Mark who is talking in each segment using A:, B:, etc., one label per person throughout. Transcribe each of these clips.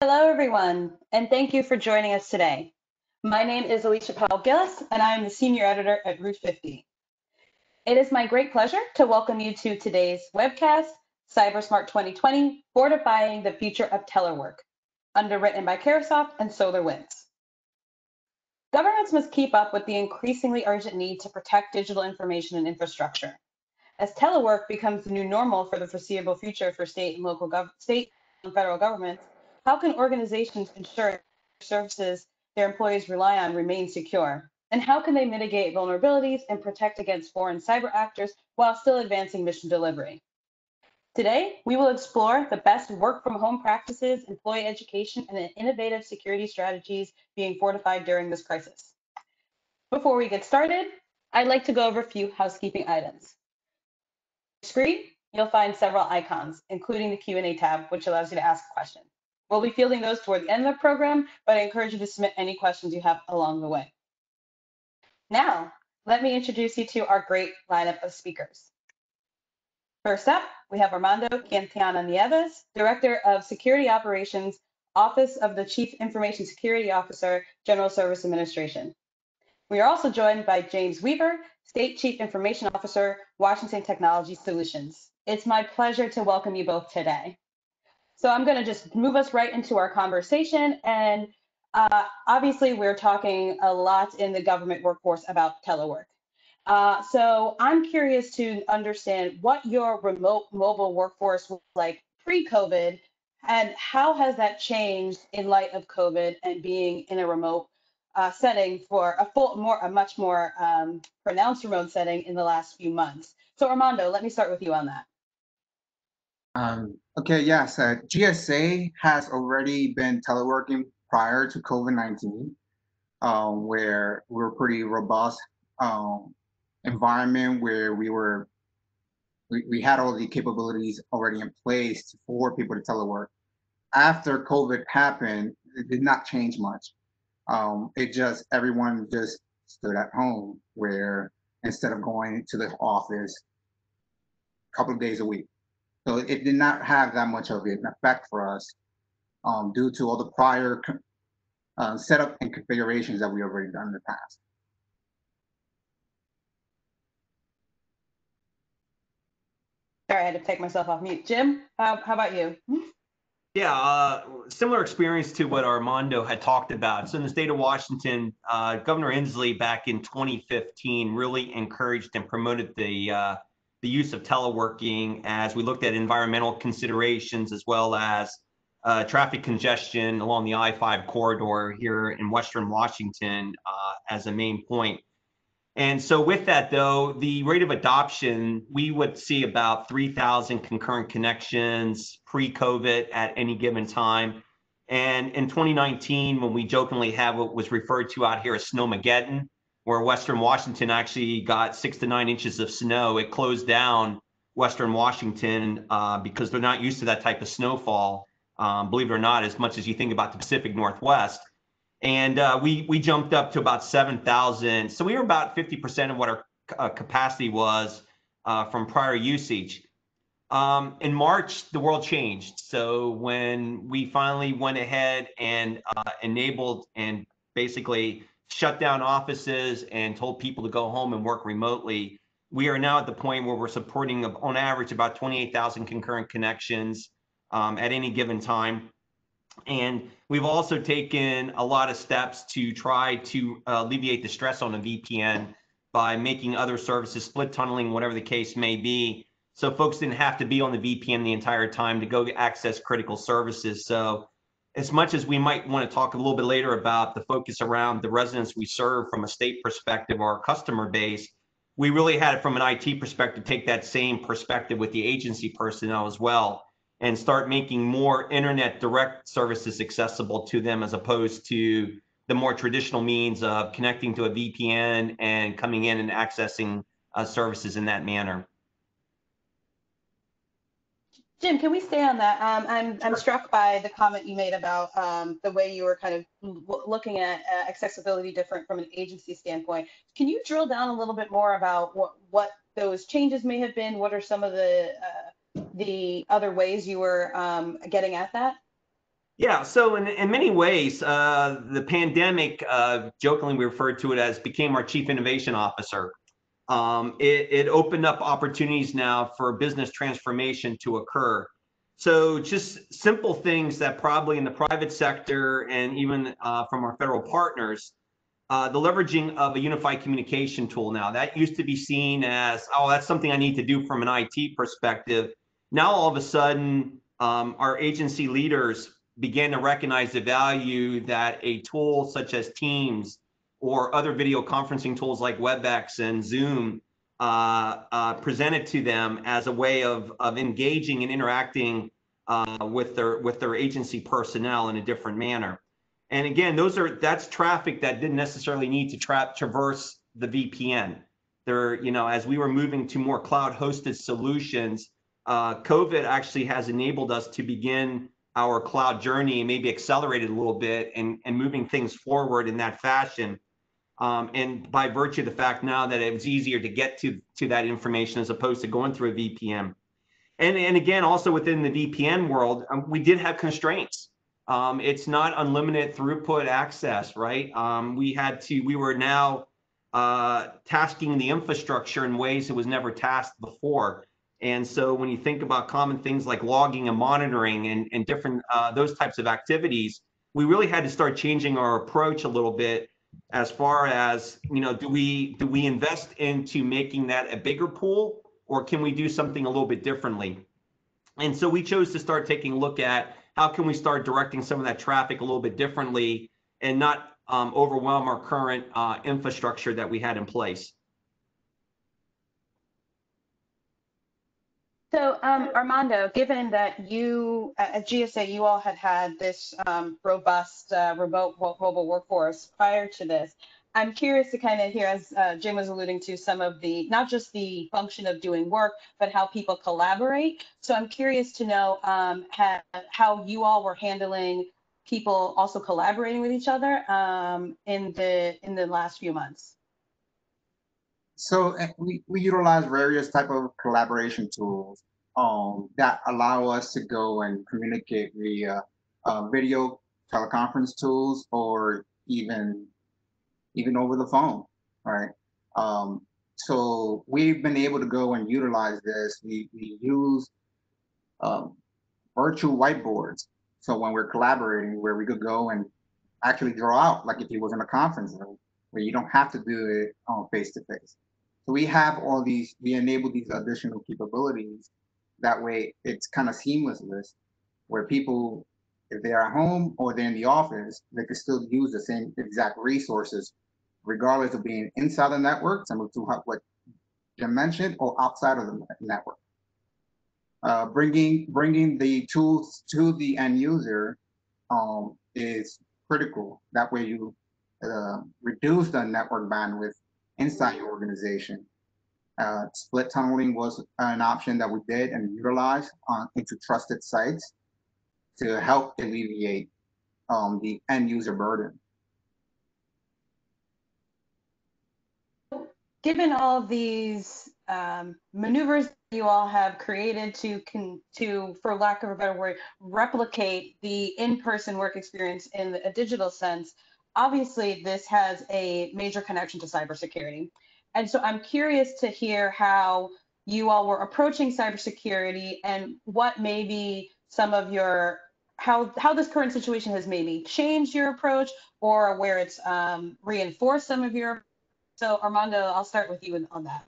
A: Hello, everyone, and thank you for joining us today. My name is Alicia Powell-Gillis, and I am the Senior Editor at Route 50. It is my great pleasure to welcome you to today's webcast, Cybersmart 2020, Fortifying the Future of Telework, underwritten by Caresoft and SolarWinds. Governments must keep up with the increasingly urgent need to protect digital information and infrastructure. As telework becomes the new normal for the foreseeable future for state and federal governments, how can organizations ensure services their employees rely on remain secure? And how can they mitigate vulnerabilities and protect against foreign cyber actors while still advancing mission delivery? Today, we will explore the best work from home practices, employee education, and the innovative security strategies being fortified during this crisis. Before we get started, I'd like to go over a few housekeeping items. On the screen, you'll find several icons, including the Q&A tab, which allows you to ask a question. We'll be fielding those toward the end of the program, but I encourage you to submit any questions you have along the way. Now, let me introduce you to our great lineup of speakers. First up, we have Armando Quintana Nieves, Director of Security Operations, Office of the Chief Information Security Officer, General Service Administration. We are also joined by James Weaver, State Chief Information Officer, Washington Technology Solutions. It's my pleasure to welcome you both today. So I'm going to just move us right into our conversation. And obviously, we're talking a lot in the government workforce about telework. So I'm curious to understand what your remote mobile workforce was like pre-COVID, and how has that changed in light of COVID and being in a remote setting for a much more pronounced remote setting in the last few months. So Armando, let me start with you on that.
B: Okay, yes, GSA has already been teleworking prior to COVID-19, where we were pretty robust environment where we had all the capabilities already in place for people to telework. After COVID happened, it did not change much. Everyone just stood at home, where instead of going to the office a couple of days a week. So it did not have that much of an effect for us due to all the prior setup and configurations that we already done in the past.
A: Sorry, I had to take myself off mute. Jim, how about you?
C: Yeah, similar experience to what Armando had talked about. So in the state of Washington, Governor Inslee back in 2015 really encouraged and promoted the use of teleworking as we looked at environmental considerations as well as traffic congestion along the I-5 corridor here in Western Washington as a main point. And so with that, though, the rate of adoption, we would see about 3,000 concurrent connections pre-COVID at any given time. And in 2019, when we jokingly had what was referred to out here as Snowmageddon, where Western Washington actually got 6 to 9 inches of snow, it closed down Western Washington because they're not used to that type of snowfall, believe it or not, as much as you think about the Pacific Northwest. And we jumped up to about 7,000. So we were about 50% of what our capacity was from prior usage. In March, the world changed. So when we finally went ahead and enabled and basically shut down offices and told people to go home and work remotely, we are now at the point where we're supporting on average about 28,000 concurrent connections at any given time. And we've also taken a lot of steps to try to alleviate the stress on a VPN by making other services, split tunneling, whatever the case may be. So folks didn't have to be on the VPN the entire time to go access critical services. So as much as we might want to talk a little bit later about the focus around the residents we serve from a state perspective or our customer base, we really had it from an IT perspective, take that same perspective with the agency personnel as well, and start making more internet direct services accessible to them as opposed to the more traditional means of connecting to a VPN and coming in and accessing services in that manner.
A: Jim, can we stay on that? I'm struck by the comment you made about the way you were kind of looking at accessibility different from an agency standpoint. Can you drill down a little bit more about what those changes may have been? What are some of the other ways you were getting at that?
C: Yeah, so in many ways, the pandemic, jokingly we referred to it as, became our chief innovation officer. It opened up opportunities now for business transformation to occur. So just simple things that probably in the private sector and even from our federal partners, the leveraging of a unified communication tool now. That used to be seen as, oh, that's something I need to do from an IT perspective. Now, all of a sudden, our agency leaders began to recognize the value that a tool such as Teams or other video conferencing tools like WebEx and Zoom presented to them as a way of engaging and interacting with their agency personnel in a different manner. And again, that's traffic that didn't necessarily need to traverse the VPN. As we were moving to more cloud-hosted solutions, COVID actually has enabled us to begin our cloud journey and maybe accelerated a little bit and moving things forward in that fashion. And by virtue of the fact now that it was easier to get to that information as opposed to going through a VPN. And again, also within the VPN world, we did have constraints. It's not unlimited throughput access, right? We were now tasking the infrastructure in ways it was never tasked before. And so when you think about common things like logging and monitoring and different those types of activities, we really had to start changing our approach a little bit as far as, do we invest into making that a bigger pool, or can we do something a little bit differently? And so we chose to start taking a look at how can we start directing some of that traffic a little bit differently and not overwhelm our current infrastructure that we had in place.
A: So, Armando, given that you, at GSA, you all had this robust remote mobile workforce prior to this, I'm curious to kind of hear, as Jim was alluding to, some of the, not just the function of doing work, but how people collaborate. So I'm curious to know how you all were handling people also collaborating with each other in the last few months.
B: So we utilize various type of collaboration tools that allow us to go and communicate via video teleconference tools or even over the phone, right? So we've been able to go and utilize this. We use virtual whiteboards. So when we're collaborating, where we could go and actually draw out, like if you was in a conference room, where you don't have to do it face to face. So we have all these, we enable these additional capabilities. That way it's kind of seamless, where people, if they're at home or they're in the office, they can still use the same exact resources, regardless of being inside the network, similar to what Jim mentioned, or outside of the network. Bringing the tools to the end user is critical. That way you reduce the network bandwidth inside your organization. Split tunneling was an option that we did and utilized into trusted sites to help alleviate the end user burden.
A: Given all these maneuvers you all have created to, for lack of a better word, replicate the in-person work experience in a digital sense, obviously this has a major connection to cybersecurity. And so I'm curious to hear how you all were approaching cybersecurity and what maybe some of your, how this current situation has maybe changed your approach, or where it's reinforced some of your. So Armando, I'll start with you on that.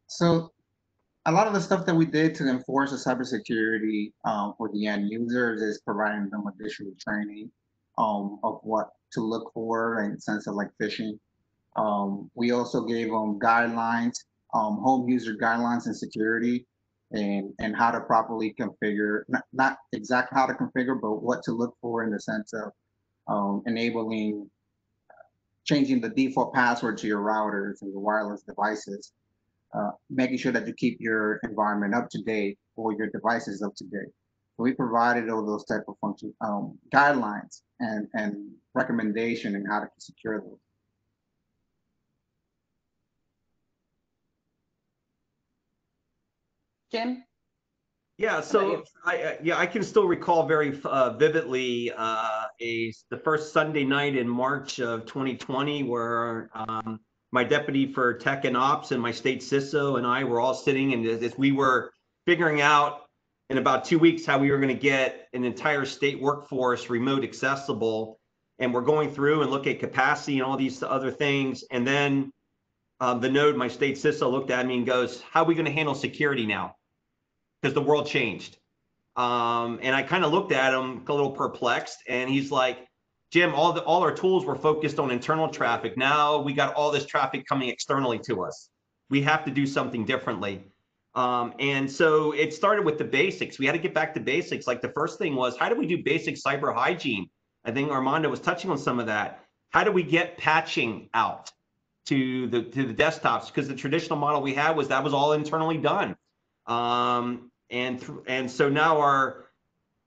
B: So a lot of the stuff that we did to enforce the cybersecurity for the end users is providing them additional training of what to look for in the sense of like phishing. We also gave them guidelines, home user guidelines and security, and how to properly configure, not exactly how to configure, but what to look for in the sense of enabling, changing the default password to your routers and your wireless devices, making sure that you keep your environment up to date or your devices up to date. So we provided all those type of function guidelines and recommendation in how to secure those.
A: Jim?
C: Yeah, so I can still recall very vividly the first Sunday night in March of 2020 where my deputy for tech and ops and my state CISO and I were all sitting, and as we were figuring out in about 2 weeks how we were going to get an entire state workforce remote accessible, and we're going through and look at capacity and all these other things, and then my state CISO looked at me and goes, "How are we going to handle security now? Because the world changed." And I kind of looked at him a little perplexed, and he's like, "Jim, all our tools were focused on internal traffic. Now we got all this traffic coming externally to us. We have to do something differently." And so it started with the basics. We had to get back to basics. Like the first thing was, how do we do basic cyber hygiene? I think Armando was touching on some of that. How do we get patching out to the desktops? Because the traditional model we had was that was all internally done. And so now our,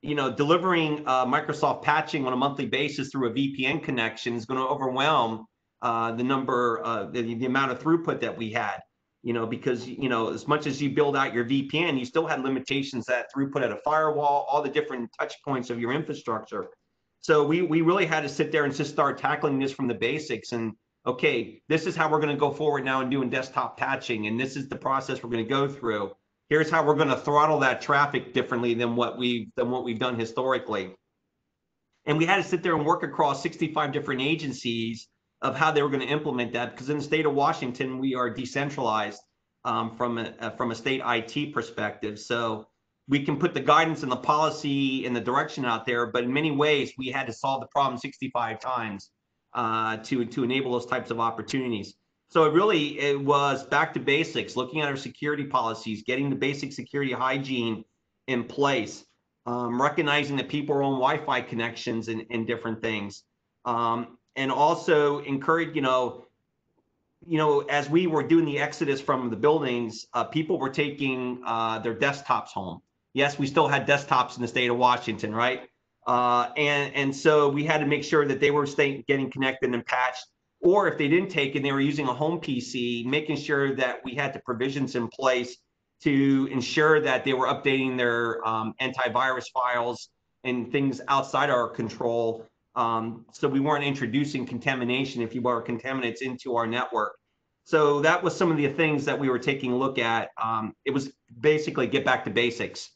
C: delivering Microsoft patching on a monthly basis through a VPN connection is going to overwhelm the amount of throughput that we had, because, as much as you build out your VPN, you still had limitations that throughput at a firewall, all the different touch points of your infrastructure. So we really had to sit there and just start tackling this from the basics. And okay, this is how we're going to go forward now and doing desktop patching. And this is the process we're going to go through. Here's how we're going to throttle that traffic differently than what we've done historically. And we had to sit there and work across 65 different agencies of how they were going to implement that, because in the state of Washington, we are decentralized from a state IT perspective. So we can put the guidance and the policy and the direction out there, but in many ways, we had to solve the problem 65 times to enable those types of opportunities. So it was back to basics, looking at our security policies, getting the basic security hygiene in place, recognizing that people are on Wi-Fi connections and different things, and also encourage, as we were doing the exodus from the buildings, people were taking their desktops home. Yes, we still had desktops in the state of Washington, right? And so we had to make sure that they were getting connected and patched. Or if they didn't take it, they were using a home PC, making sure that we had the provisions in place to ensure that they were updating their antivirus files and things outside our control. So we weren't introducing contamination, if you will, or contaminants into our network. So that was some of the things that we were taking a look at. It was basically get back to basics.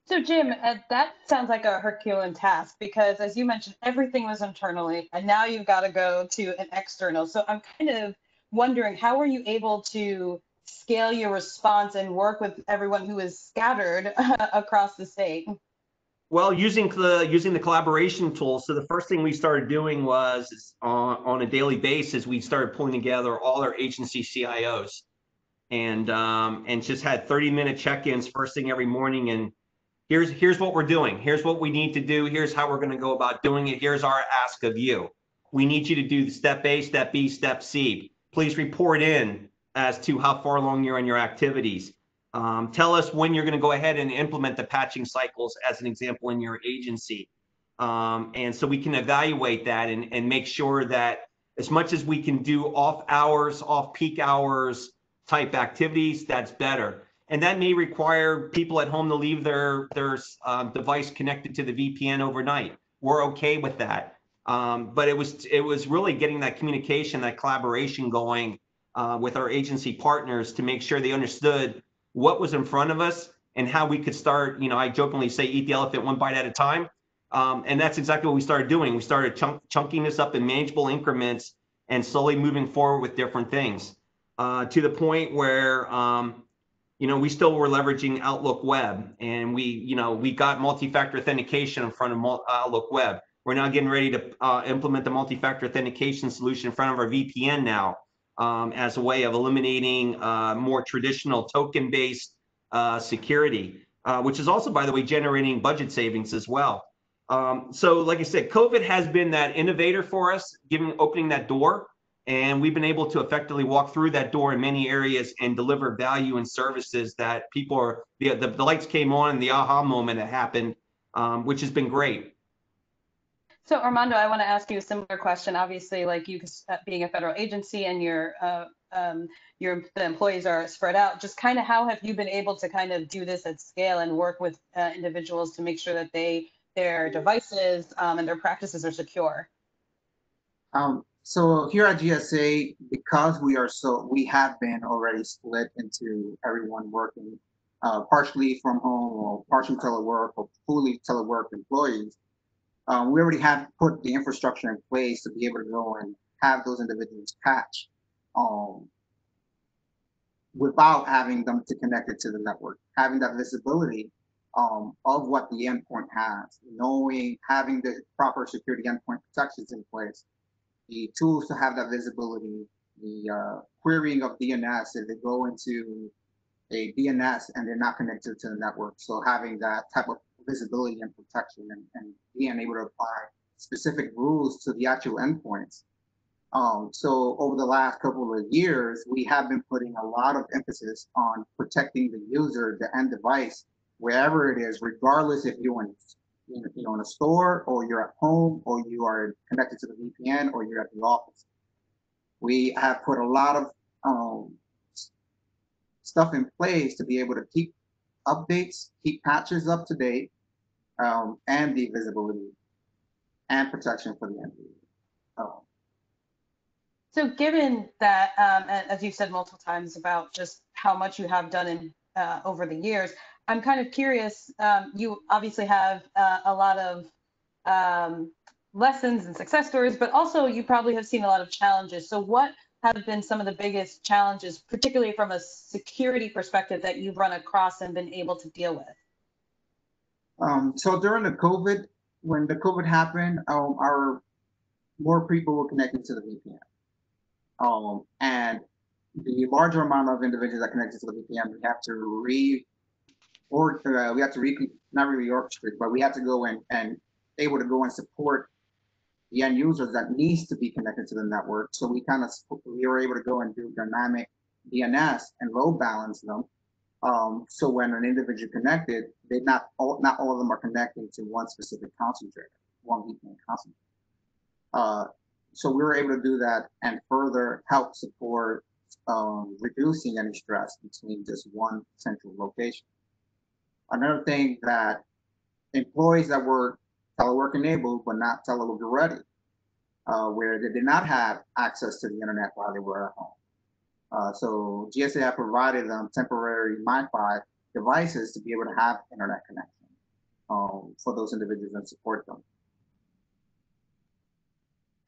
A: So Jim, that sounds like a Herculean task, because as you mentioned, everything was internally and now you've got to go to an external. So I'm kind of wondering, how were you able to scale your response and work with everyone who is scattered across the state?
C: Well, using the collaboration tools. So the first thing we started doing was on a daily basis, we started pulling together all our agency CIOs and just had 30-minute check-ins first thing every morning. And here's what we're doing. Here's what we need to do. Here's how we're going to go about doing it. Here's our ask of you. We need you to do step A, step B, step C. Please report in as to how far along you're in your activities. Tell us when you're going to go ahead and implement the patching cycles, as an example, in your agency. And so we can evaluate that and make sure that as much as we can do off hours, off peak hours type activities, that's better. And that may require people at home to leave their device connected to the VPN overnight. We're okay with that. But it was really getting that communication, that collaboration going with our agency partners to make sure they understood what was in front of us and how we could start. I jokingly say, eat the elephant one bite at a time. And that's exactly what we started doing. We started chunking this up in manageable increments and slowly moving forward with different things to the point where we still were leveraging Outlook Web, and we got multi-factor authentication in front of Outlook Web. We're now getting ready to implement the multi-factor authentication solution in front of our VPN now, as a way of eliminating more traditional token-based security, which is also, by the way, generating budget savings as well. So like I said, COVID has been that innovator for us, opening that door. And we've been able to effectively walk through that door in many areas and deliver value and services that people are, the lights came on and the aha moment that happened, which has been great.
A: So Armando, I want to ask you a similar question. Obviously, like you being a federal agency and you're the employees are spread out. Just kind of how have you been able to kind of do this at scale and work with individuals to make sure that their devices and their practices are secure?
B: So here at GSA, because we have been already split into everyone working partially from home or partially telework or fully telework employees. We already have put the infrastructure in place to be able to go and have those individuals patch without having them to connect it to the network, having that visibility of what the endpoint has, having the proper security endpoint protections in place, the tools to have that visibility, the querying of DNS if they go into a DNS and they're not connected to the network. So having that type of visibility and protection and being able to apply specific rules to the actual endpoints. So over the last couple of years, we have been putting a lot of emphasis on protecting the user, the end device, wherever it is, regardless if you're in a store or you're at home or you are connected to the VPN or you're at the office. We have put a lot of stuff in place to be able to keep updates, keep patches up to date, and the visibility and protection for the end user.
A: So given that, as you said multiple times about just how much you have done over the years, I'm kind of curious, you obviously have a lot of lessons and success stories, but also you probably have seen a lot of challenges. So what have been some of the biggest challenges, particularly from a security perspective, that you've run across and been able to deal with?
B: So during when the COVID happened, more people were connected to the VPN. And the larger amount of individuals that connected to the VPN, we have to not really orchestrate, but we had to go in and able to go and support the end users that needs to be connected to the network. So we were able to go and do dynamic DNS and load balance them. So when an individual connected, not all of them are connecting to one specific concentrator, one VPN concentrator. So we were able to do that and further help support reducing any stress between just one central location. Another thing that employees that were telework enabled but not telework ready, where they did not have access to the internet while they were at home. So GSA had provided them temporary MiFi devices to be able to have internet connection for those individuals and support them.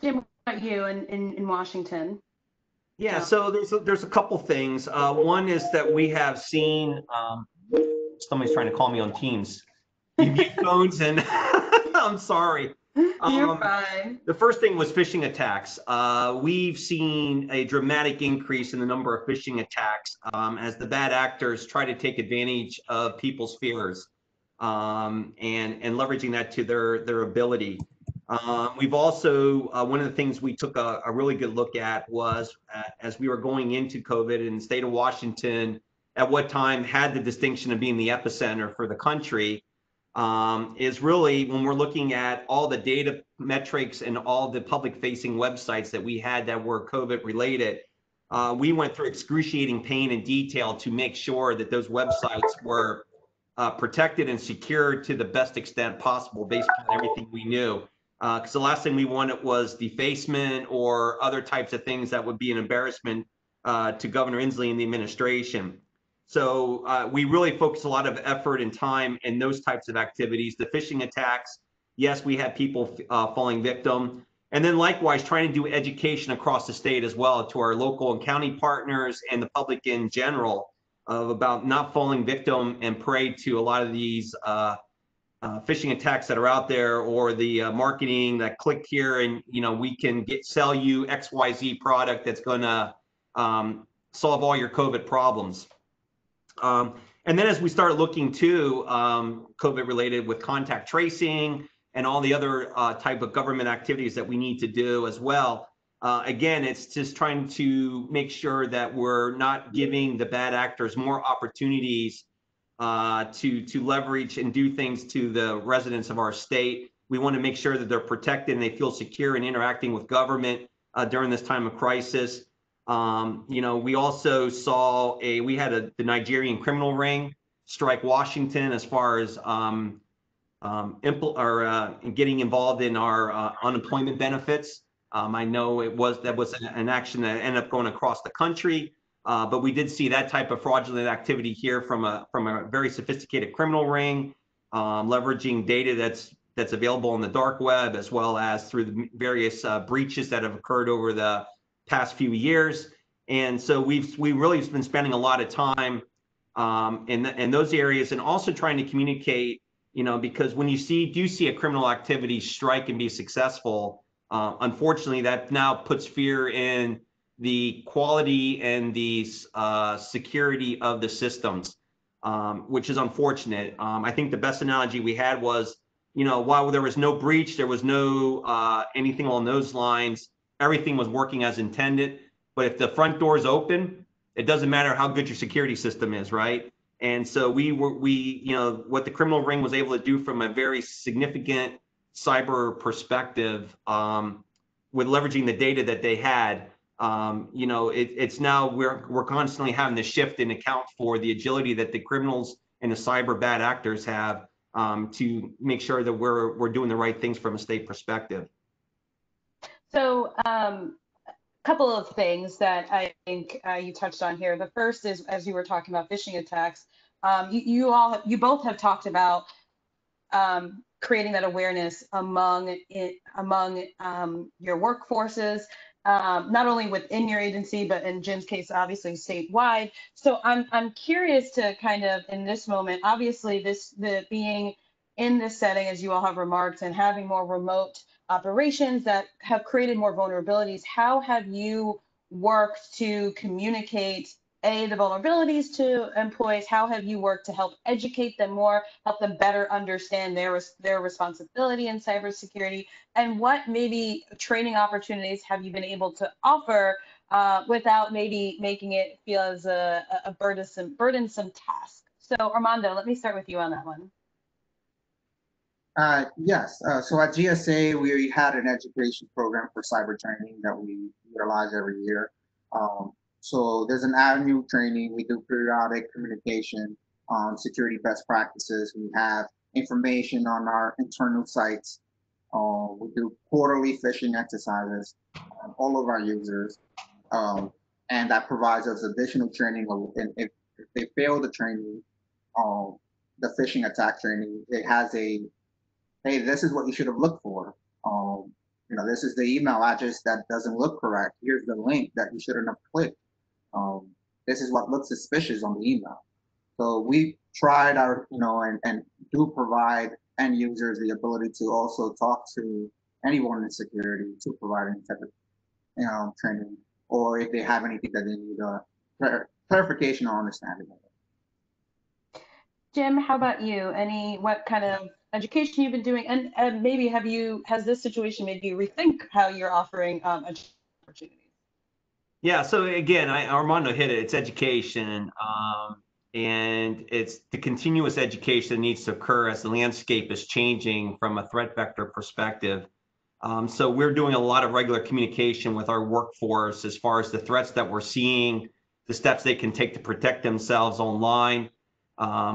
A: Jim, what about you in Washington?
C: Yeah, so there's a couple things. One is that we have seen somebody's trying to call me on Teams. You mute phones and I'm sorry.
A: You're fine.
C: The first thing was phishing attacks. We've seen a dramatic increase in the number of phishing attacks as the bad actors try to take advantage of people's fears and leveraging that to their ability. We've also, one of the things we took a really good look at was as we were going into COVID in the state of Washington, at what time had the distinction of being the epicenter for the country, is really when we're looking at all the data metrics and all the public facing websites that we had that were COVID related. We went through excruciating pain and detail to make sure that those websites were protected and secured to the best extent possible based on everything we knew. Because the last thing we wanted was defacement or other types of things that would be an embarrassment to Governor Inslee and the administration. So we really focused a lot of effort and time in those types of activities. The phishing attacks, yes, we had people falling victim. And then likewise, trying to do education across the state as well to our local and county partners and the public in general about not falling victim and prey to a lot of these phishing attacks that are out there, or the marketing that click here and we can sell you XYZ product that's going to solve all your COVID problems. And then as we start looking to COVID related with contact tracing and all the other type of government activities that we need to do as well, again, it's just trying to make sure that we're not giving the bad actors more opportunities to leverage and do things to the residents of our state. We want to make sure that they're protected and they feel secure in interacting with government during this time of crisis. We also saw the Nigerian criminal ring strike Washington as far as getting involved in our unemployment benefits. I know that was an action that ended up going across the country, but we did see that type of fraudulent activity here from a very sophisticated criminal ring, leveraging data that's available on the dark web, as well as through the various breaches that have occurred over the past few years. And so we've really been spending a lot of time in those areas, and also trying to communicate, because when you do see a criminal activity strike and be successful, unfortunately, that now puts fear in the quality and the security of the systems, which is unfortunate. I think the best analogy we had was, while there was no breach, there was no anything along those lines, everything was working as intended. But if the front door is open, it doesn't matter how good your security system is, right? And so what the criminal ring was able to do from a very significant cyber perspective, with leveraging the data that they had, it's now we're constantly having to shift and account for the agility that the criminals and the cyber bad actors have, to make sure that we're doing the right things from a state perspective.
A: So, couple of things that I think you touched on here. The first is, as you were talking about phishing attacks, you both have talked about creating that awareness among your workforces, not only within your agency, but in Jim's case, obviously statewide. So I'm curious to kind of, in this moment, obviously being in this setting, as you all have remarked, and having more remote operations that have created more vulnerabilities, how have you worked to communicate the vulnerabilities to employees? How have you worked to help educate them more, help them better understand their responsibility in cybersecurity? And what maybe training opportunities have you been able to offer without maybe making it feel as a burdensome task? So Armando, let me start with you on that one.
B: Yes. So at GSA, we had an education program for cyber training that we utilize every year. So there's an annual training. We do periodic communication on security best practices. We have information on our internal sites. We do quarterly phishing exercises on all of our users. And that provides us additional training. And if they fail the training, the phishing attack training, it has a, hey, this is what you should have looked for. This is the email address that doesn't look correct. Here's the link that you shouldn't have clicked. This is what looks suspicious on the email. So we tried and do provide end users the ability to also talk to anyone in security to provide any type of training, or if they have anything that they need clarification or understanding of it.
A: Jim, how about you? What kind of education you've been doing, and maybe has this situation made you rethink how you're offering opportunities?
C: Yeah, so again, Armando hit it. It's education, and it's the continuous education that needs to occur as the landscape is changing from a threat vector perspective. So we're doing a lot of regular communication with our workforce as far as the threats that we're seeing, the steps they can take to protect themselves online.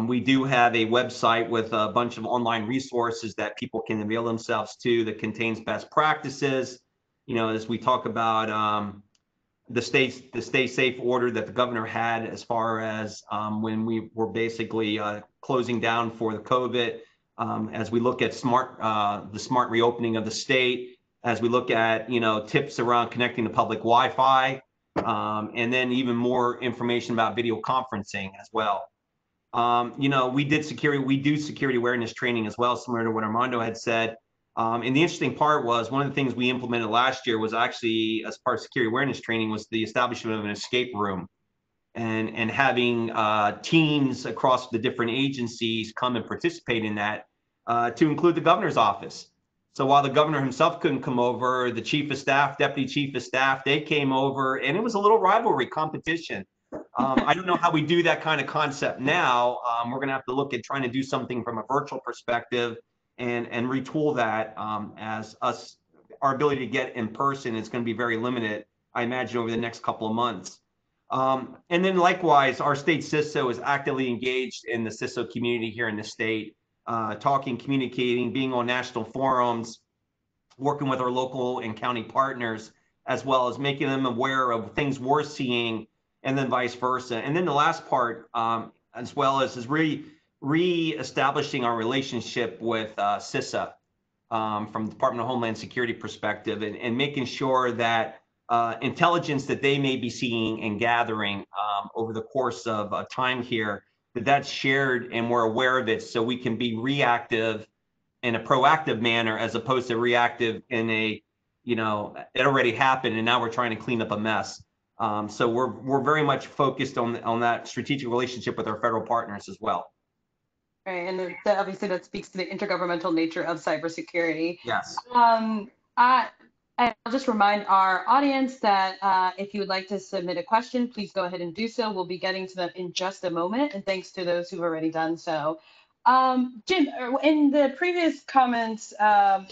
C: We do have a website with a bunch of online resources that people can avail themselves to that contains best practices. As we talk about the stay safe order that the governor had, as far as when we were basically closing down for the COVID, as we look at the smart reopening of the state, as we look at tips around connecting to public Wi-Fi, and then even more information about video conferencing as well. We do security awareness training as well, similar to what Armando had said. And the interesting part was, one of the things we implemented last year was actually, as part of security awareness training, was the establishment of an escape room, and having teams across the different agencies come and participate in that, to include the governor's office. So while the governor himself couldn't come over, the chief of staff, deputy chief of staff, they came over, and it was a little rivalry competition. I don't know how we do that kind of concept now. We're going to have to look at trying to do something from a virtual perspective, and retool that, as our ability to get in person is going to be very limited I imagine, over the next couple of months. And then likewise, our state CISO is actively engaged in the CISO community here in the state, talking, communicating, being on national forums, working with our local and county partners, as well as making them aware of things we're seeing, and then vice versa. And then the last part, as well is re-establishing our relationship with CISA from the Department of Homeland Security perspective, and making sure that intelligence that they may be seeing and gathering over the course of time here, that's shared and we're aware of it, so we can be reactive in a proactive manner as opposed to reactive in a, it already happened and now we're trying to clean up a mess. So we're very much focused on that strategic relationship with our federal partners as well.
A: Right, and obviously that speaks to the intergovernmental nature of cybersecurity.
C: Yes.
A: I'll just remind our audience that if you would like to submit a question, please go ahead and do so. We'll be getting to them in just a moment, and thanks to those who've already done so. Jim, in the previous comments,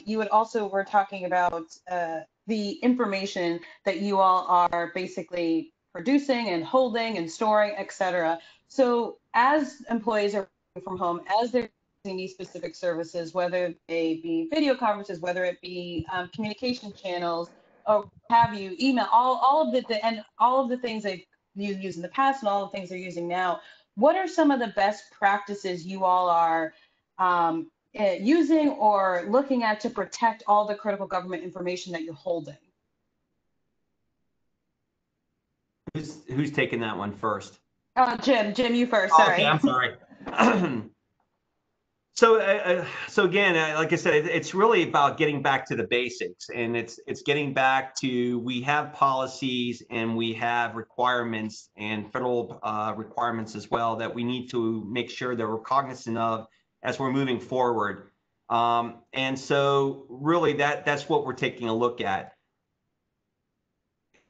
A: you had also were talking about the information that you all are basically producing and holding and storing, et cetera. So as employees are working from home, as they're using these specific services, whether they be video conferences, whether it be communication channels, or have you, email, all of the things that you used in the past and all the things they're using now, what are some of the best practices you all are using or looking at to protect all the critical government information that you're holding?
C: Who's taking that one first?
A: Jim, you first.
C: Oh,
A: Sorry.
C: okay, I'm sorry. So again, like I said, it's really about getting back to the basics, and it's getting back to, we have policies and we have requirements and federal requirements as well that we need to make sure that we're cognizant of as we're moving forward. And so really that's what we're taking a look at.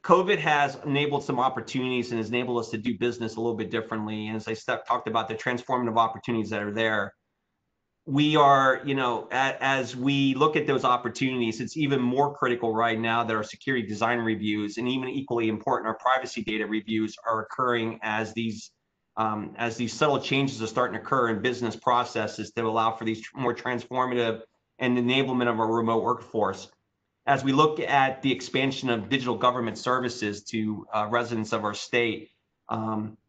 C: COVID has enabled some opportunities and has enabled us to do business a little bit differently. And as I talked about the transformative opportunities that are there, we are, as we look at those opportunities, it's even more critical right now that our security design reviews, and even equally important, our privacy data reviews, are occurring as these subtle changes are starting to occur in business processes to allow for these more transformative and enablement of our remote workforce. As we look at the expansion of digital government services to residents of our state,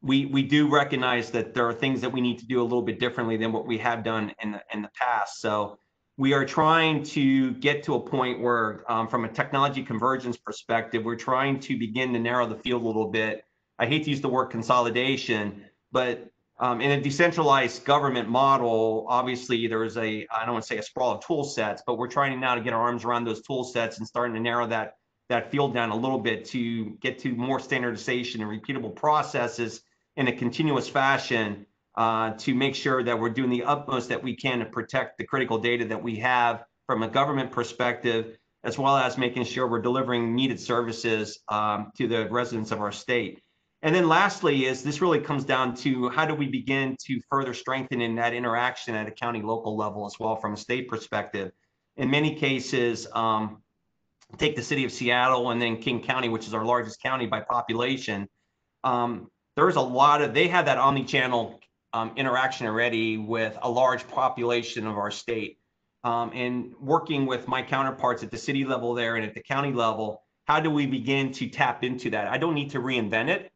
C: we do recognize that there are things that we need to do a little bit differently than what we have done in the past. So we are trying to get to a point where, from a technology convergence perspective, we're trying to begin to narrow the field a little bit. I hate to use the word consolidation, but in a decentralized government model, obviously there is I don't want to say a sprawl of tool sets, but we're trying now to get our arms around those tool sets and starting to narrow that field down a little bit to get to more standardization and repeatable processes in a continuous fashion, to make sure that we're doing the utmost that we can to protect the critical data that we have from a government perspective, as well as making sure we're delivering needed services to the residents of our state. And then lastly, this really comes down to, how do we begin to further strengthen in that interaction at a county local level as well from a state perspective. In many cases, take the city of Seattle and then King County, which is our largest county by population. There's a lot of, they have that omni-channel interaction already with a large population of our state. And working with my counterparts at the city level there and at the county level, how do we begin to tap into that? I don't need to reinvent it.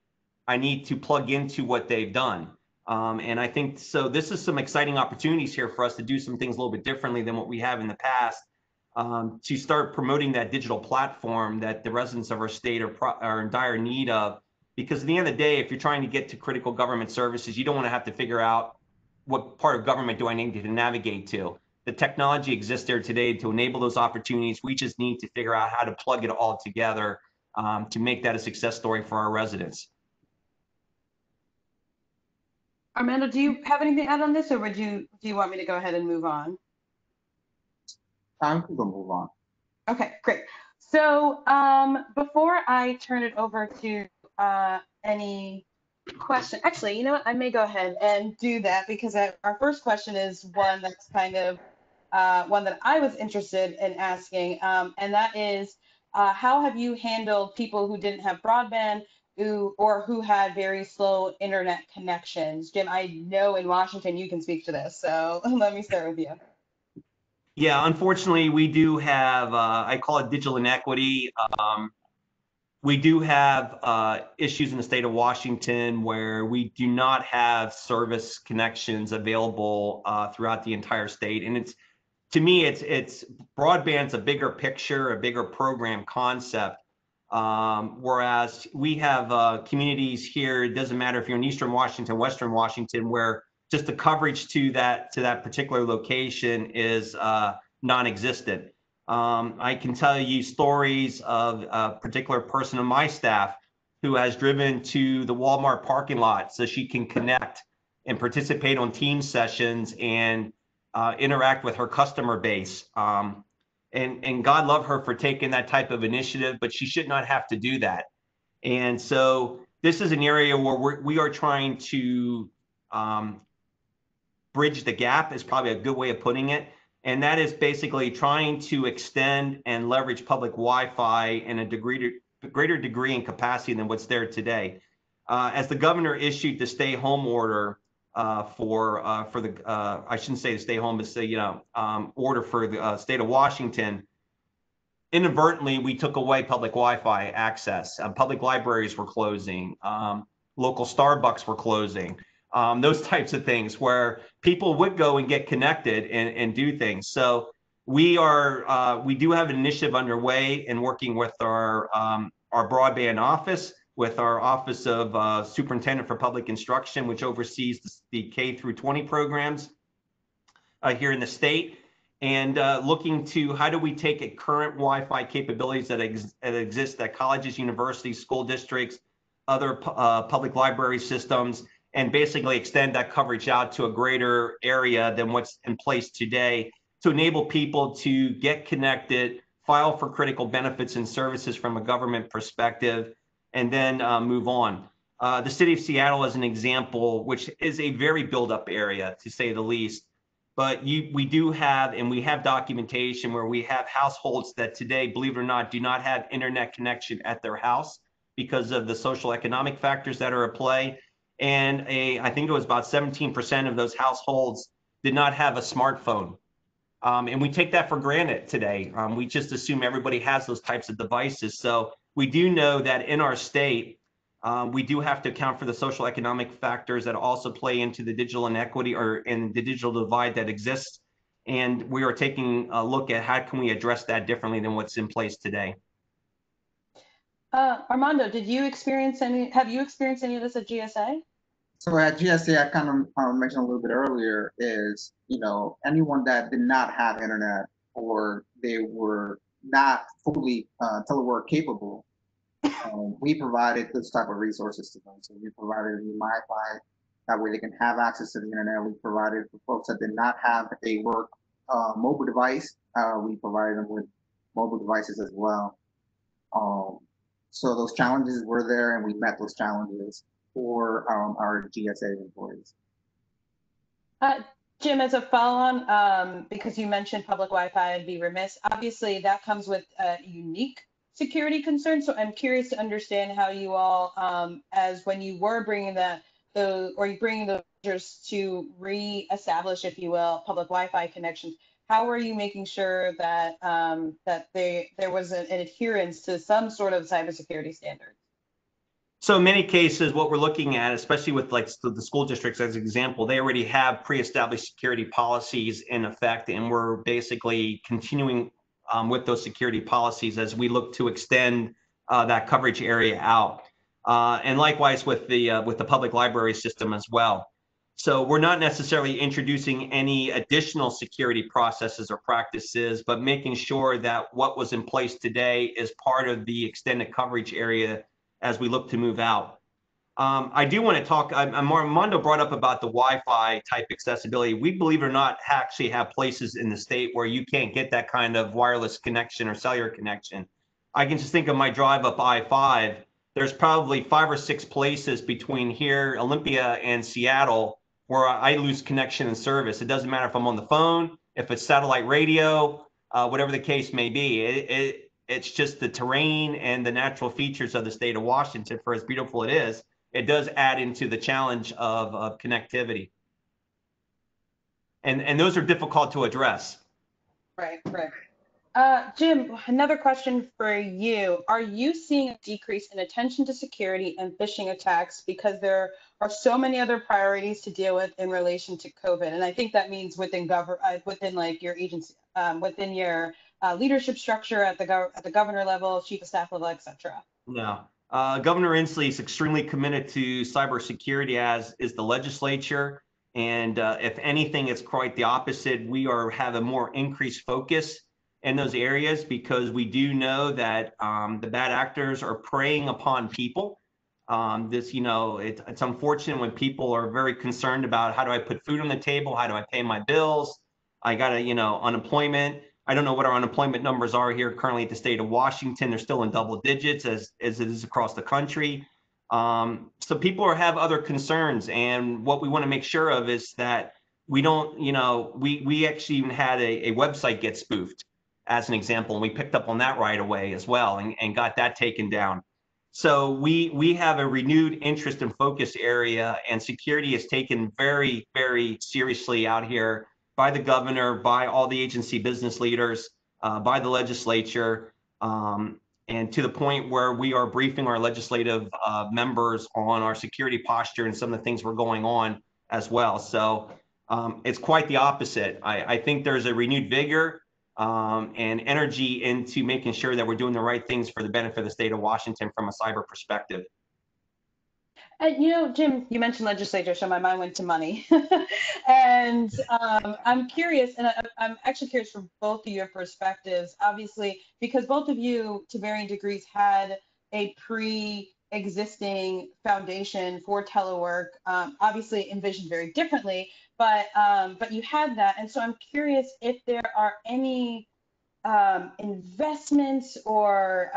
C: I need to plug into what they've done. And I think, so this is some exciting opportunities here for us to do some things a little bit differently than what we have in the past, to start promoting that digital platform that the residents of our state are in dire need of. Because at the end of the day, if you're trying to get to critical government services, you don't want to have to figure out what part of government do I need to navigate to. The technology exists there today to enable those opportunities. We just need to figure out how to plug it all together to make that a success story for our residents.
A: Armando, do you have anything to add on this, or do you want me to go ahead and move on?
B: I'm going to move on.
A: Okay, great. So before I turn it over to any question, actually, you know what? I may go ahead and do that, because our first question is one that's kind of one that I was interested in asking, and that is, how have you handled people who didn't have broadband who had very slow internet connections? Jim, I know in Washington you can speak to this, so let me start with you.
C: Yeah, unfortunately, we do have, I call it digital inequity. We do have issues in the state of Washington where we do not have service connections available throughout the entire state. And to me, it's broadband's a bigger picture, a bigger program concept. Whereas we have communities here, it doesn't matter if you're in Eastern Washington, Western Washington, where just the coverage to that particular location is non-existent. I can tell you stories of a particular person on my staff who has driven to the Walmart parking lot so she can connect and participate on team sessions and interact with her customer base. And God love her for taking that type of initiative, but she should not have to do that. And so this is an area where we are trying to bridge the gap, is probably a good way of putting it. And that is basically trying to extend and leverage public Wi-Fi in a greater degree and capacity than what's there today. As the governor issued the stay home order for the, I shouldn't say the stay home, but say, order for the state of Washington, inadvertently, we took away public Wi-Fi access. Public libraries were closing. Local Starbucks were closing. Those types of things where people would go and get connected and do things. So we do have an initiative underway in working with our broadband office, with our Office of Superintendent for Public Instruction, which oversees the K through 20 programs here in the state, and looking to how do we take current Wi-Fi capabilities that exist at colleges, universities, school districts, other public library systems, and basically extend that coverage out to a greater area than what's in place today to enable people to get connected, file for critical benefits and services from a government perspective, and then move on. The city of Seattle is an example, which is a very build-up area, to say the least. But we do have, and we have documentation where we have households that today, believe it or not, do not have internet connection at their house because of the social economic factors that are at play. And I think it was about 17% of those households did not have a smartphone. And we take that for granted today. We just assume everybody has those types of devices. So we do know that in our state, we do have to account for the social economic factors that also play into the digital inequity or in the digital divide that exists. And we are taking a look at how can we address that differently than what's in place today.
A: Armando, have you experienced any of this at GSA?
B: So at GSA, I kind of mentioned a little bit earlier is, anyone that did not have internet or they were not fully telework capable, we provided this type of resources to them. So we provided Wi-Fi, that way they can have access to the internet. We provided for folks that did not have a work mobile device, we provided them with mobile devices as well. So those challenges were there and we met those challenges for our GSA employees.
A: Jim, as a follow-on, because you mentioned public Wi-Fi, I'd be remiss. Obviously, that comes with unique security concerns. So I'm curious to understand how you all, as when you were bringing those measures to re-establish, if you will, public Wi-Fi connections, how are you making sure that there was an adherence to some sort of cybersecurity standards?
C: So in many cases, what we're looking at, especially with like the school districts as an example, they already have pre-established security policies in effect, and we're basically continuing with those security policies as we look to extend that coverage area out. And likewise with the public library system as well. So we're not necessarily introducing any additional security processes or practices, but making sure that what was in place today is part of the extended coverage area as we look to move out. I do want to talk, Armando brought up about the Wi-Fi type accessibility. We, believe it or not, actually have places in the state where you can't get that kind of wireless connection or cellular connection. I can just think of my drive up I-5. There's probably 5 or 6 places between here, Olympia and Seattle, where I lose connection and service. It doesn't matter if I'm on the phone, if it's satellite radio, whatever the case may be. It's just the terrain and the natural features of the state of Washington, for as beautiful it is, it does add into the challenge of connectivity. And those are difficult to address.
A: Right, right. Jim, another question for you. Are you seeing a decrease in attention to security and phishing attacks because there are so many other priorities to deal with in relation to COVID? And I think that means within within like your agency, within your leadership structure at the governor level, chief of staff level, etc.
C: No. Governor Inslee is extremely committed to cybersecurity, as is the legislature. And if anything, it's quite the opposite. We have a more increased focus in those areas because we do know that the bad actors are preying upon people. It's unfortunate when people are very concerned about how do I put food on the table? How do I pay my bills? I got unemployment. I don't know what our unemployment numbers are here currently at the state of Washington. They're still in double digits as it is across the country. So people have other concerns. And what we want to make sure of is that we don't, we actually even had a website get spoofed as an example. And we picked up on that right away as well and got that taken down. So we have a renewed interest and focus area, and security is taken very, very seriously out here by the governor, by all the agency business leaders, by the legislature, and to the point where we are briefing our legislative members on our security posture and some of the things we're going on as well. So it's quite the opposite. I think there's a renewed vigor and energy into making sure that we're doing the right things for the benefit of the state of Washington from a cyber perspective.
A: And Jim, you mentioned legislature, so my mind went to money. And I'm curious, and I'm actually curious from both of your perspectives, obviously, because both of you, to varying degrees, had a pre-existing foundation for telework, obviously envisioned very differently, but you had that. And so I'm curious if there are any investments or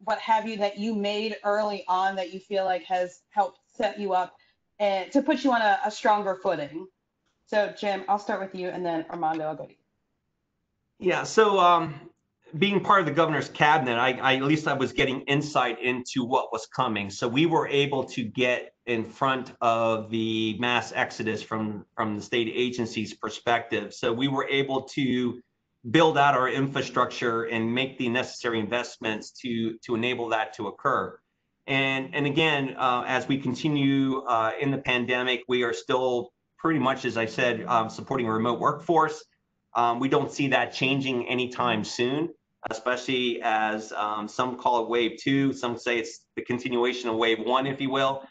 A: what have you that you made early on that you feel like has helped set you up and to put you on a stronger footing. So Jim, I'll start with you, and then Armando, I'll go to you.
C: Yeah, so being part of the governor's cabinet, at least I was getting insight into what was coming. So we were able to get in front of the mass exodus from the state agency's perspective. So we were able to build out our infrastructure and make the necessary investments to enable that to occur. And again, as we continue in the pandemic, we are still pretty much, as I said, supporting a remote workforce. We don't see that changing anytime soon, especially as some call it wave 2, some say it's the continuation of wave 1, if you will.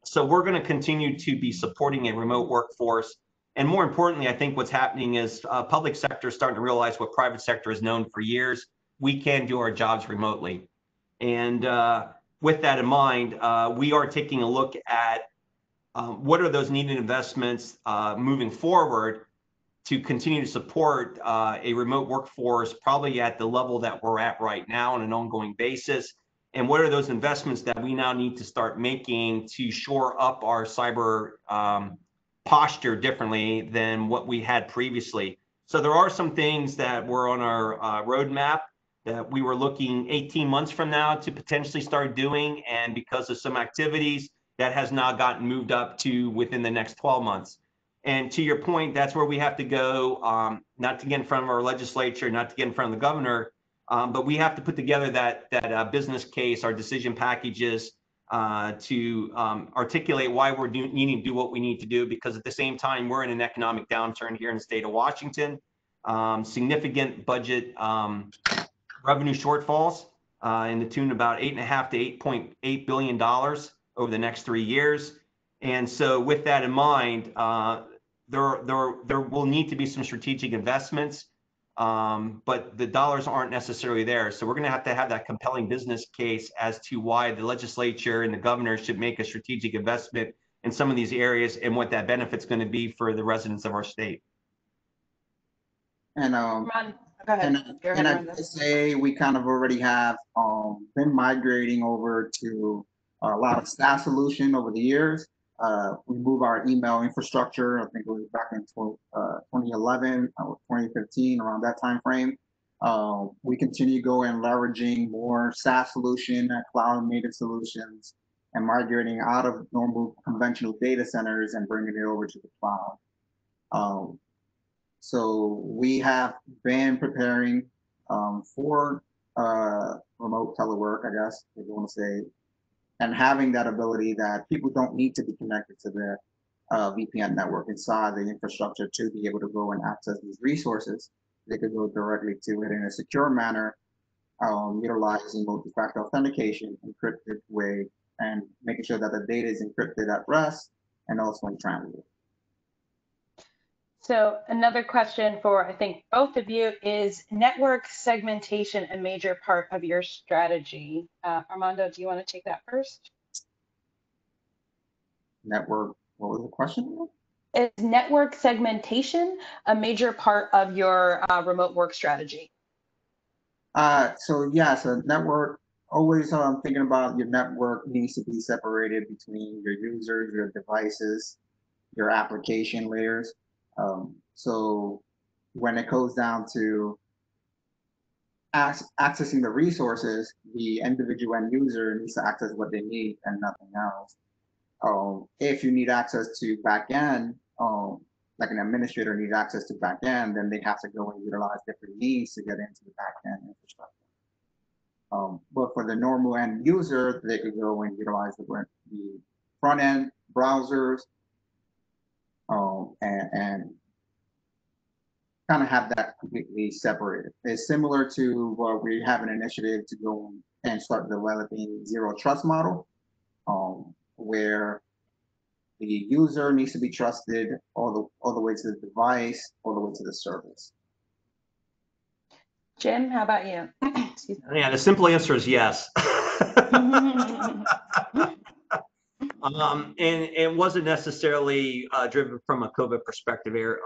C: So we're going to continue to be supporting a remote workforce. And more importantly, I think what's happening is public sector is starting to realize what private sector has known for years. We can do our jobs remotely. And with that in mind, we are taking a look at what are those needed investments moving forward to continue to support a remote workforce, probably at the level that we're at right now on an ongoing basis. And what are those investments that we now need to start making to shore up our cyber posture differently than what we had previously. So there are some things that were on our roadmap that we were looking 18 months from now to potentially start doing. And because of some activities, that has now gotten moved up to within the next 12 months. And to your point, that's where we have to go, not to get in front of our legislature, not to get in front of the governor, but we have to put together that business case, our decision packages, to articulate why we're needing to do what we need to do, because at the same time, we're in an economic downturn here in the state of Washington, significant budget revenue shortfalls in the tune of about $8.5 to $8.8 billion over the next 3 years. And so with that in mind, there will need to be some strategic investments, but the dollars aren't necessarily there. So we're going to have that compelling business case as to why the legislature and the governor should make a strategic investment in some of these areas and what that benefit's going to be for the residents of our state.
B: And
A: Ron, go ahead.
B: and I'd say we kind of already have been migrating over to a lot of SaaS solution over the years. We moved our email infrastructure, I think it was back in 2011 or 2015, around that time frame. We continue going leveraging more SaaS solution, cloud native solutions, and migrating out of normal conventional data centers and bringing it over to the cloud. So we have been preparing for remote telework, I guess, if you want to say, and having that ability that people don't need to be connected to the VPN network inside the infrastructure to be able to go and access these resources. They could go directly to it in a secure manner, utilizing multi-factor authentication, encrypted way, and making sure that the data is encrypted at rest and also in transit.
A: So another question for, I think, both of you, is network segmentation a major part of your strategy? Armando, do you want to take that first?
B: Network, what was the question?
A: Is network segmentation a major part of your remote work strategy?
B: So network, always thinking about your network needs to be separated between your users, your devices, your application layers. So when it goes down to accessing the resources, the individual end user needs to access what they need and nothing else. If you need access to backend, like an administrator needs access to backend, then they have to go and utilize different means to get into the backend infrastructure. But for the normal end user, they could go and utilize the front end browsers, and kind of have that completely separated. It's similar to what we have an initiative to go and start developing zero trust model, where the user needs to be trusted all the way to the device, all the way to the service.
A: Jim, how about you?
C: Yeah, the simple answer is yes. And it wasn't necessarily driven from a COVID perspective here.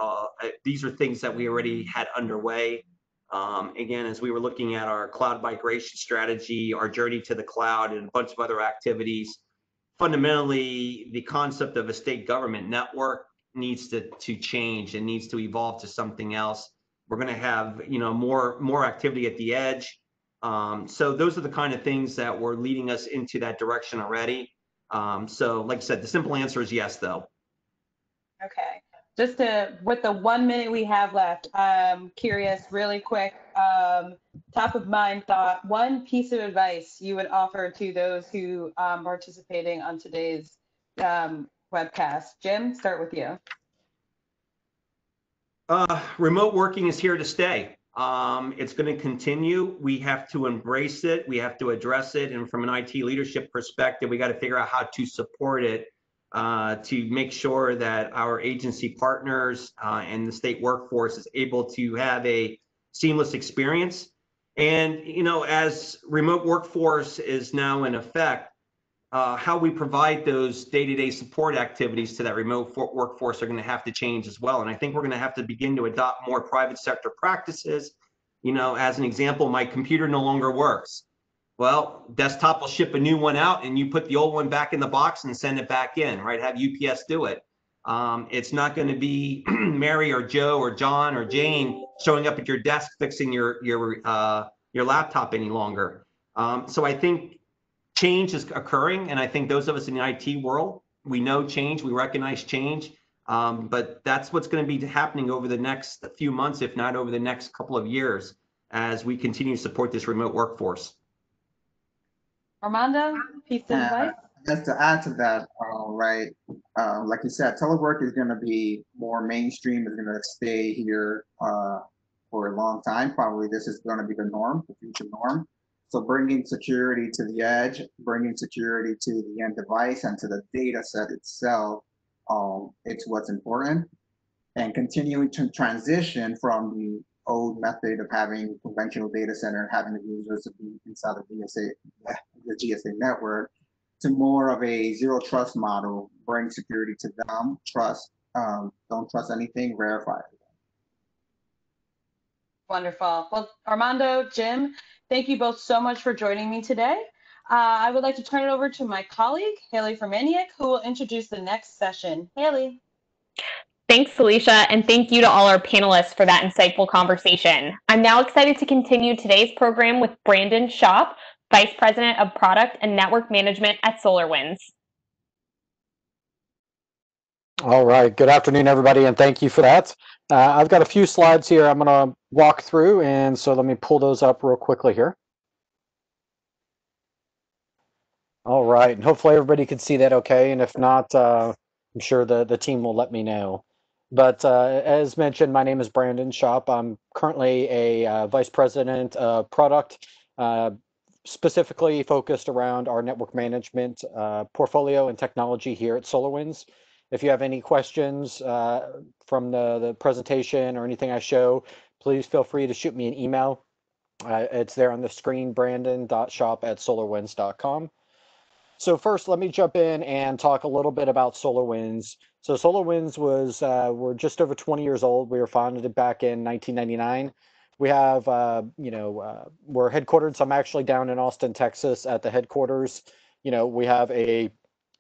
C: These are things that we already had underway. Again, as we were looking at our cloud migration strategy, our journey to the cloud, and a bunch of other activities, fundamentally, the concept of a state government network needs to change and needs to evolve to something else. We're going to have, more activity at the edge. So those are the kind of things that were leading us into that direction already. So like I said, the simple answer is yes, though.
A: Okay. Just with the 1 minute we have left, I'm curious, really quick, top of mind thought, one piece of advice you would offer to those who participating on today's webcast. Jim, start with you.
C: Remote working is here to stay. It's going to continue. We have to embrace it. We have to address it. And from an IT leadership perspective, we got to figure out how to support it to make sure that our agency partners and the state workforce is able to have a seamless experience. And, as remote workforce is now in effect, how we provide those day-to-day support activities to that remote workforce are going to have to change as well. And I think we're going to have to begin to adopt more private sector practices. As an example, my computer no longer works. Well, desktop will ship a new one out and you put the old one back in the box and send it back in, right? Have UPS do it. It's not going to be Mary or Joe or John or Jane showing up at your desk fixing your laptop any longer. So I think change is occurring, and I think those of us in the IT world, we know change, we recognize change, but that's what's going to be happening over the next few months, if not over the next couple of years, as we continue to support this remote workforce.
A: Armando, piece of advice?
B: Just to add to that, right, like you said, telework is going to be more mainstream, is going to stay here for a long time. Probably this is going to be the norm, the future norm. So bringing security to the edge, bringing security to the end device and to the data set itself, it's what's important. And continuing to transition from the old method of having conventional data center, having the users to be inside the GSA network, to more of a zero trust model, bring security to them, don't trust anything, verify it.
A: Wonderful. Well, Armando, Jim, thank you both so much for joining me today. I would like to turn it over to my colleague, Haley Fermaniak, who will introduce the next session. Haley.
D: Thanks, Alicia, and thank you to all our panelists for that insightful conversation. I'm now excited to continue today's program with Brandon Shop, Vice President of Product and Network Management at SolarWinds.
E: All right, good afternoon, everybody, and thank you for that. I've got a few slides here I'm going to walk through, and so let me pull those up real quickly here. All right, and hopefully everybody can see that okay, and if not, I'm sure the team will let me know. But as mentioned, my name is Brandon Shop. I'm currently a Vice President of Product, specifically focused around our network management portfolio and technology here at SolarWinds. If you have any questions from the presentation or anything I show, please feel free to shoot me an email. It's there on the screen, brandon.shop@solarwinds.com. So first, let me jump in and talk a little bit about SolarWinds. So SolarWinds we're just over 20 years old. We were founded back in 1999. We have, we're headquartered. So I'm actually down in Austin, Texas at the headquarters. We have a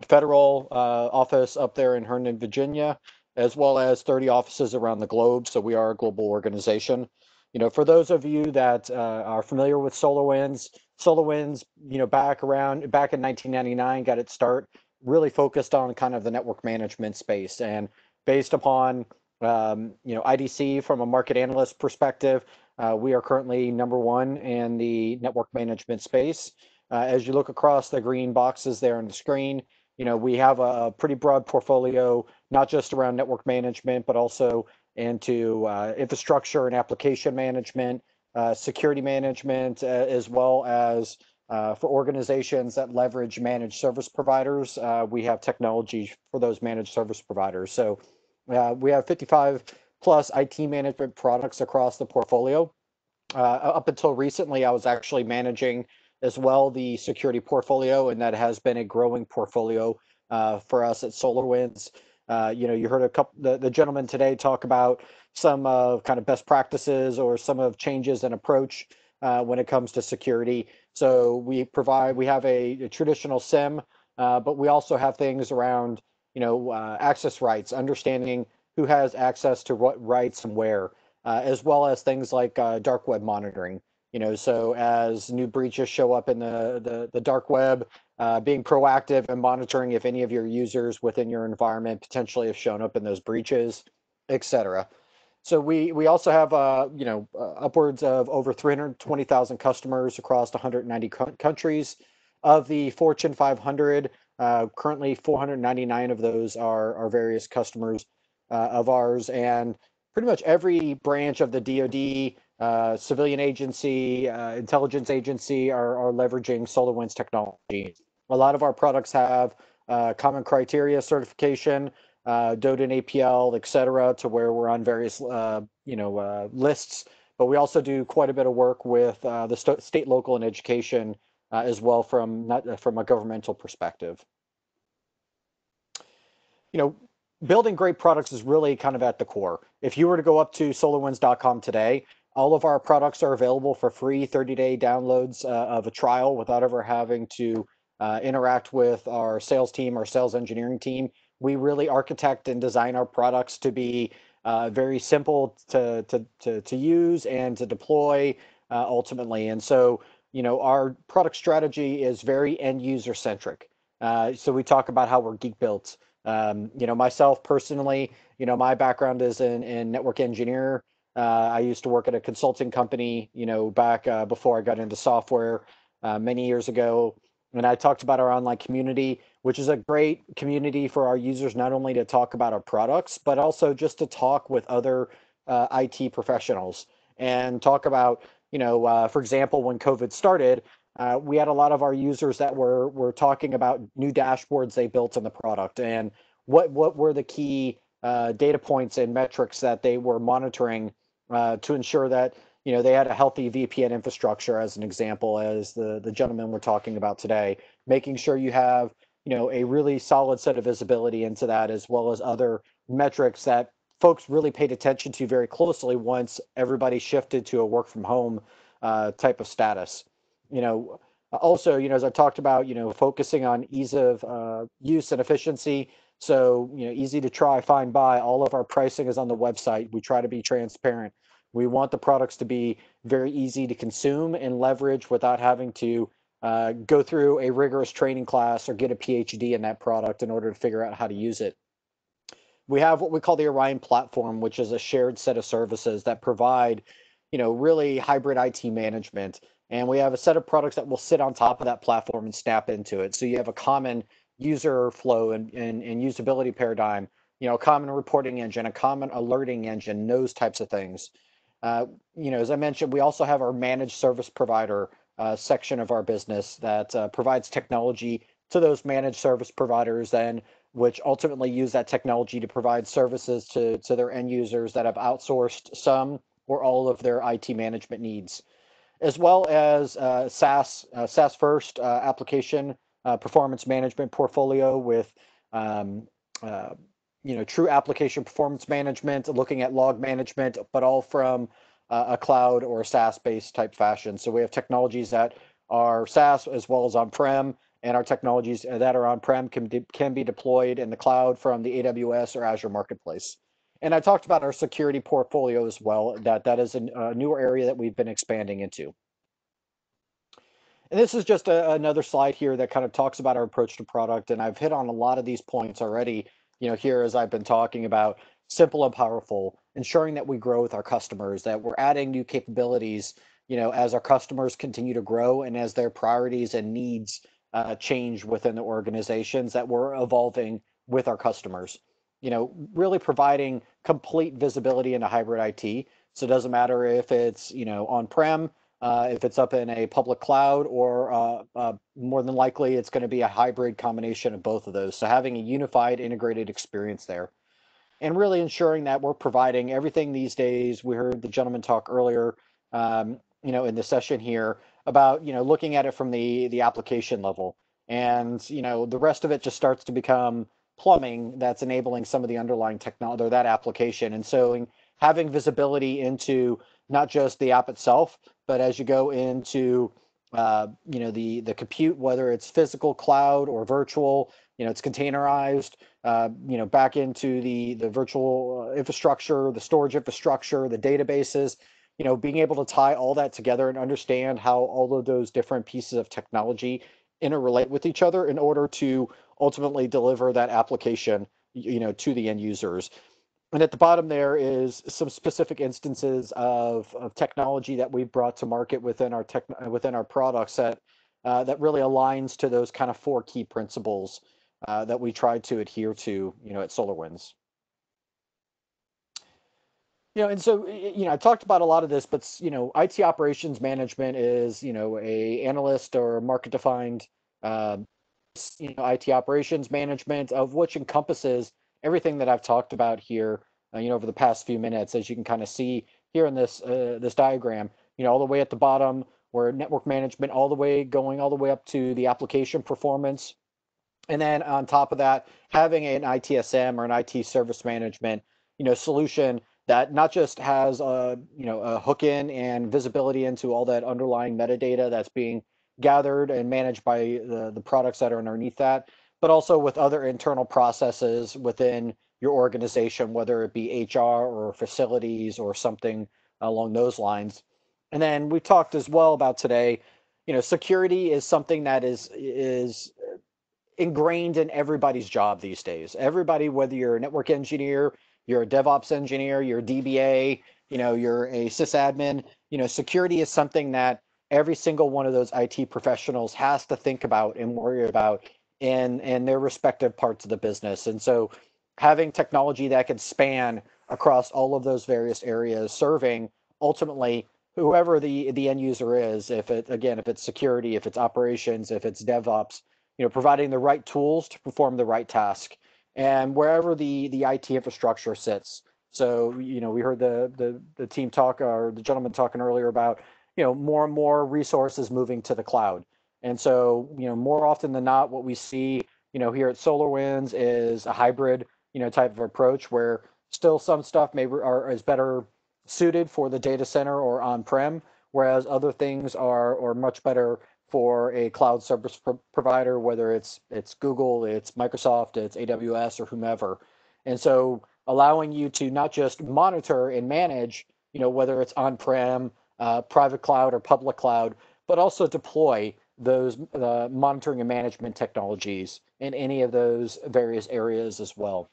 E: federal office up there in Herndon, Virginia, as well as 30 offices around the globe. So we are a global organization. For those of you that are familiar with SolarWinds, back in 1999, got its start really focused on kind of the network management space, and based upon IDC from a market analyst perspective, we are currently #1 in the network management space. As you look across the green boxes there on the screen, we have a pretty broad portfolio, not just around network management, but also into infrastructure and application management, security management, as well as for organizations that leverage managed service providers. We have technology for those managed service providers. So we have 55 plus IT management products across the portfolio. Up until recently, I was actually managing as well the security portfolio, and that has been a growing portfolio for us at SolarWinds. You heard the gentleman today talk about some kind of best practices or some of changes in approach when it comes to security. So we have a traditional SIEM, but we also have things around access rights, understanding who has access to what rights and where, as well as things like dark web monitoring. So as new breaches show up in the dark web, being proactive and monitoring if any of your users within your environment potentially have shown up in those breaches, etc. So we also have upwards of over 320,000 customers across 190 countries. Of the Fortune 500, currently 499 of those are various customers of ours, and pretty much every branch of the DoD, civilian agency, intelligence agency are leveraging SolarWinds technology. A lot of our products have common criteria certification, DOD and APL, et cetera, to where we're on various lists. But we also do quite a bit of work with the state, local, and education as well from a governmental perspective. Building great products is really kind of at the core. If you were to go up to solarwinds.com today, all of our products are available for free 30-day downloads of a trial without ever having to interact with our sales team, our sales engineering team. We really architect and design our products to be very simple to use and to deploy ultimately. And so, our product strategy is very end user centric. So we talk about how we're geek built. Myself personally, my background is in network engineer. I used to work at a consulting company, back before I got into software many years ago. And I talked about our online community, which is a great community for our users, not only to talk about our products, but also just to talk with other IT professionals and talk about, for example, when COVID started, we had a lot of our users that were talking about new dashboards they built in the product and what were the key data points and metrics that they were monitoring to ensure that they had a healthy VPN infrastructure, as an example, as the gentleman we're talking about today, making sure you have a really solid set of visibility into that, as well as other metrics that folks really paid attention to very closely once everybody shifted to a work from home type of status. Also, as I talked about, focusing on ease of use and efficiency. So, easy to try, find, buy. All of our pricing is on the website. We try to be transparent. We want the products to be very easy to consume and leverage without having to go through a rigorous training class or get a PhD in that product in order to figure out how to use it. We have what we call the Orion platform, which is a shared set of services that provide, really hybrid IT management. And we have a set of products that will sit on top of that platform and snap into it. So you have a common user flow and usability paradigm, a common reporting engine, a common alerting engine, those types of things. As I mentioned, we also have our managed service provider section of our business that provides technology to those managed service providers, then which ultimately use that technology to provide services to their end users that have outsourced some or all of their IT management needs, as well as SaaS first application performance management portfolio with true application performance management, looking at log management, but all from a cloud or a SaaS-based type fashion. So we have technologies that are SaaS as well as on-prem, and our technologies that are on-prem can be deployed in the cloud from the AWS or Azure Marketplace. And I talked about our security portfolio as well, that is a newer area that we've been expanding into. And this is just another slide here that kind of talks about our approach to product. And I've hit on a lot of these points already, here as I've been talking about simple and powerful, ensuring that we grow with our customers, that we're adding new capabilities, as our customers continue to grow and as their priorities and needs change within the organizations, that we're evolving with our customers, really providing complete visibility into hybrid IT. So it doesn't matter if it's, on-prem, if it's up in a public cloud, or more than likely it's going to be a hybrid combination of both of those. So having a unified integrated experience there, and really ensuring that we're providing everything these days. We heard the gentleman talk earlier, in the session here about, looking at it from the application level, and, the rest of it just starts to become plumbing that's enabling some of the underlying technology or that application. And so having visibility into not just the app itself, but as you go into the compute, whether it's physical cloud or virtual, it's containerized, back into the virtual infrastructure, the storage infrastructure, the databases, being able to tie all that together and understand how all of those different pieces of technology interrelate with each other in order to ultimately deliver that application, to the end users. And at the bottom there is some specific instances of technology that we've brought to market within our products that really aligns to those kind of 4 key principles that we try to adhere to, at SolarWinds. And so, I talked about a lot of this, but, IT operations management is, a analyst or market defined, IT operations management, of which encompasses everything that I've talked about here, over the past few minutes, as you can kind of see here in this diagram, all the way at the bottom, where network management, all the way up to the application performance. And then on top of that, having an ITSM or an IT service management, solution that not just has a hook in and visibility into all that underlying metadata that's being gathered and managed by the products that are underneath that, but also with other internal processes within your organization, whether it be HR or facilities or something along those lines. And then we talked as well about today, security is something that is ingrained in everybody's job these days. Everybody, whether you're a network engineer, you're a DevOps engineer, you're a DBA, you're a sysadmin, security is something that every single one of those IT professionals has to think about and worry about in their respective parts of the business. And so having technology that can span across all of those various areas, serving ultimately whoever the end user is, if it's security, if it's operations, if it's DevOps, providing the right tools to perform the right task, and wherever the IT infrastructure sits. So, we heard the team talk, or the gentleman talking earlier about, more and more resources moving to the cloud. And so, more often than not, what we see, here at SolarWinds is a hybrid, type of approach, where still some stuff is better suited for the data center or on-prem, whereas other things are much better for a cloud service provider, whether it's Google, it's Microsoft, it's AWS, or whomever. And so allowing you to not just monitor and manage, whether it's on-prem, private cloud, or public cloud, but also deploy those monitoring and management technologies in any of those various areas as well.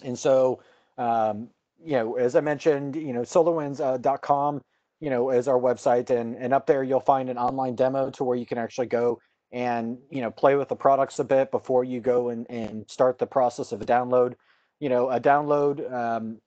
E: And so, as I mentioned, SolarWinds.com, is our website, and up there you'll find an online demo to where you can actually go and, play with the products a bit before you go and start the process of a download. A download,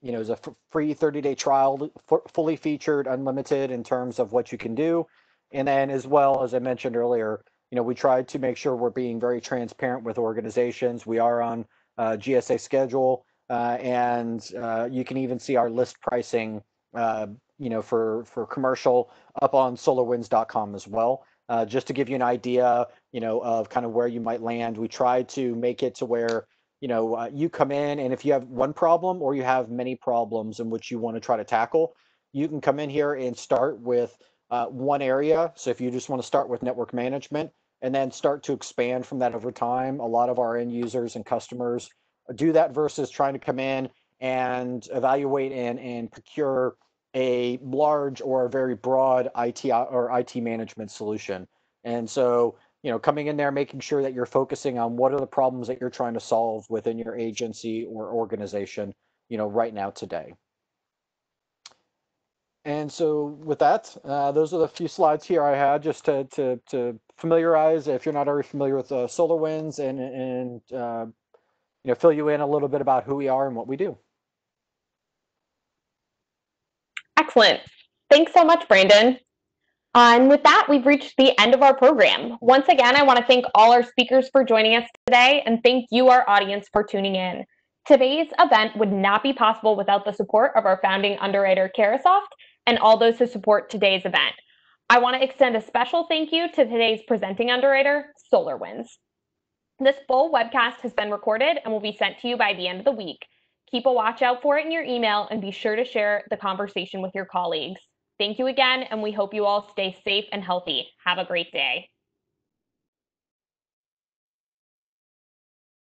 E: is a free 30-day trial, fully featured, unlimited in terms of what you can do. And then, as well, as I mentioned earlier, we tried to make sure we're being very transparent with organizations. We are on GSA schedule, and you can even see our list pricing, for commercial up on SolarWinds.com as well. Just to give you an idea, of kind of where you might land. We tried to make it to where, you come in, and if you have one problem or you have many problems in which you want to try to tackle, you can come in here and start with one area. So if you just want to start with network management and then start to expand from that over time, a lot of our end users and customers do that versus trying to come in and evaluate and procure a large or a very broad IT management solution. And so, coming in there, making sure that you're focusing on what are the problems that you're trying to solve within your agency or organization, right now today. And so with that, those are the few slides here I had just to familiarize, if you're not already familiar with SolarWinds, and fill you in a little bit about who we are and what we do.
D: Excellent. Thanks so much, Brandon. And with that, we've reached the end of our program. Once again, I want to thank all our speakers for joining us today, and thank you, our audience, for tuning in. Today's event would not be possible without the support of our founding underwriter, Carasoft, and all those who support today's event. I want to extend a special thank you to today's presenting underwriter, SolarWinds. This full webcast has been recorded and will be sent to you by the end of the week. Keep a watch out for it in your email, and be sure to share the conversation with your colleagues. Thank you again, and we hope you all stay safe and healthy. Have a great day.